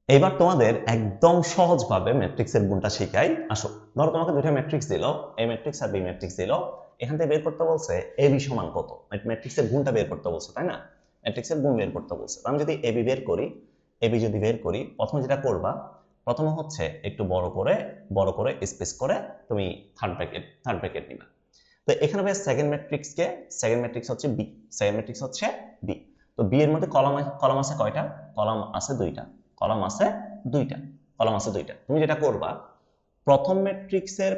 এবার তোমাদের একদম সহজভাবে ম্যাট্রিক্সের গুণটা শিখাই। আসো, ধরো তোমাকে দুইটা ম্যাট্রিক্স দিল, এ ম্যাট্রিক্স আর বি ম্যাট্রিক্স দিল। এখান থেকে বের করতে বলছে এ বি সমান কত, ম্যাট্রিক্সের গুণটা বের করতে বলছে, তাই না? ম্যাট্রিক্সের গুণ বের করতে বলছে। আমি যদি এ বি বের করি, এ বি যদি বের করি, প্রথমে যেটা করবা, প্রথমে হচ্ছে একটু বড় করে স্পেস করে তুমি থার্ড ব্র্যাকেট নিবা। তো এখানে ভাই সেকেন্ড ম্যাট্রিক্স হচ্ছে বি, সেকেন্ড ম্যাট্রিক্স হচ্ছে বি। তো বি এর মধ্যে কলাম আছে কয়টা? কলাম আছে দুইটা, কলাম আছে দুইটা, কলাম আছে দুইটা। তুমি যেটা করবা, প্রথম ম্যাট্রিক্সের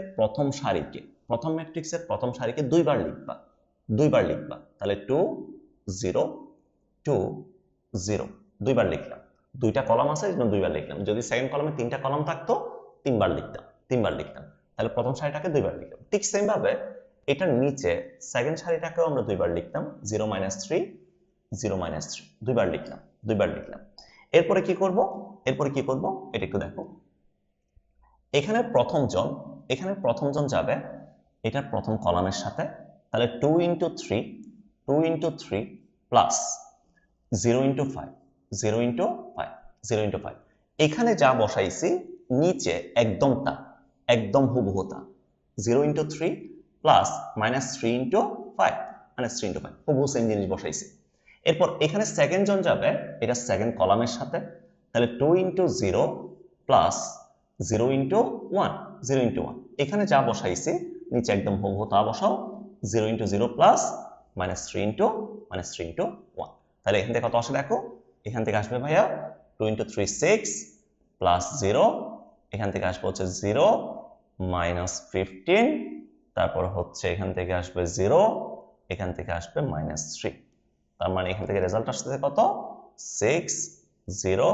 প্রথম সারিকে দুইবার লিখবা। তাহলে 2 0 2 0, দুইবার লিখলাম। দুইটা কলাম আছে এজন্য দুইবার লিখলাম। যদি সেকেন্ড কলামে তিনটা কলাম থাকতো তিনবার লিখতাম। তাহলে প্রথম সারিটাকে দুইবার লিখলাম। ঠিক সেম ভাবে এটার নিচে সেকেন্ড সারিটাকেও আমরা দুইবার লিখতাম, 0 3 0 3, দুইবার লিখলাম। এরপরে কি করব এটা একটু দেখো। এখানে প্রথম জন যাবে এটার প্রথম কলামের সাথে। তাহলে 2 × 3 প্লাস 0 × 5 0 × 5 0 × 5। এখানে যা বসাইছি নিচে একদম হুবহু তা 0 × 3 প্লাস -3 × 5 -3 × 5 হুবহু সেম জিনিস বসাইছি। এরপর এখানে সেকেন্ড জন যাবে এটা সেকেন্ড কলামের সাথে। তাহলে 2 × 0 প্লাস 0 × 1 0 × 1। এখানে যা বসাইছি নিচে একদম হুবহু তা বসাও, 0 × 0 প্লাস -3 × 1। তাহলে এখান থেকে কত আসে দেখো, এখান থেকে আসবে ভাইয়া 2 × 3 6 প্লাস 0, এখান থেকে আসবে হচ্ছে 0 -15, তারপর হচ্ছে এখান থেকে আসবে 0, এখান থেকে আসবে -3। তার মানে এখান থেকে রেজাল্ট আসছে কত, 6 0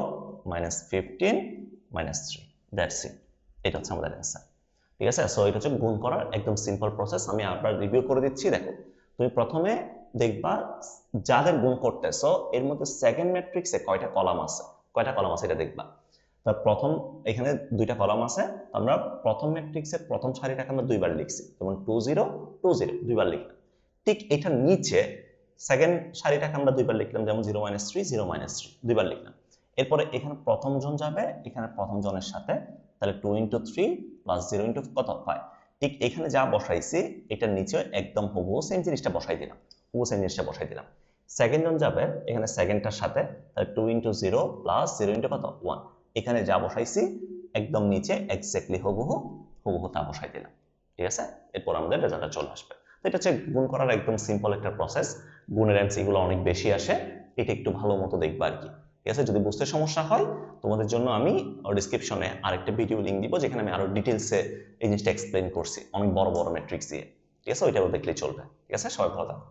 -15 -3। দ্যাটস ইট, এটা হচ্ছে আমাদের অ্যান্সার। ঠিক আছে? সো এটা হচ্ছে গুণ করার একদম সিম্পল প্রসেস। আমি আবার রিভিউ করে দিচ্ছি। দেখো, তুমি প্রথমে দেখবা যাদের গুণ করতেছো এর মধ্যে সেকেন্ড ম্যাট্রিক্সে কয়টা কলাম আছে এটা দেখবা। প্রথম এখানে দুইটা কলাম আছে, আমরা প্রথম ম্যাট্রিক্সের প্রথম সারিটাকে আমরা দুইবার লিখছি, যেমন 2 0 2 0 দুইবার লিখলাম। ঠিক এটার নিচে সেকেন্ড সারিটাকে আমরা দুইবার লিখলাম, যেমন 0 3 0 3 দুইবার লিখলাম। এরপরে এখানে প্রথম জন যাবে এখানে প্রথম জনের সাথে, তাহলে 2 × 3 প্লাস 0 × কত 5। ঠিক এখানে যা বসাইছি এটার নিচে একদম হুবহু সেম জিনিসটা বসাই দিলাম। সেকেন্ড জন যাবে এখানে সেকেন্ডটার সাথে, তাহলে 2 × 0 প্লাস 0 × কত 1। এখানে যা বসাইছি একদম নিচে এক্স্যাক্টলি হুবহু তা বসাই দিলাম। ঠিক আছে? এরপর আমাদের রেজাল্টটা চলে আসবে। তো এটা হচ্ছে গুণ করার একদম সিম্পল একটা প্রসেস। গুণের অ্যান্সার গুলো অনেক বেশি আসে, এটা একটু ভালো মতো দেখবা আর কি। ঠিক আছে? যদি বুঝতে সমস্যা হয় তোমাদের জন্য আমি ডেসক্রিপশনে আরেকটা ভিডিও লিংক দিব, যেখানে আমি আরো ডিটেলসে এই জিনিসটা এক্সপ্লেন করছি অনেক বড় বড় ম্যাট্রিক্স দিয়ে। ঠিক আছে? ওইটাও দেখলেই চলবে। ঠিক আছে? সবাই ভালো থাকো।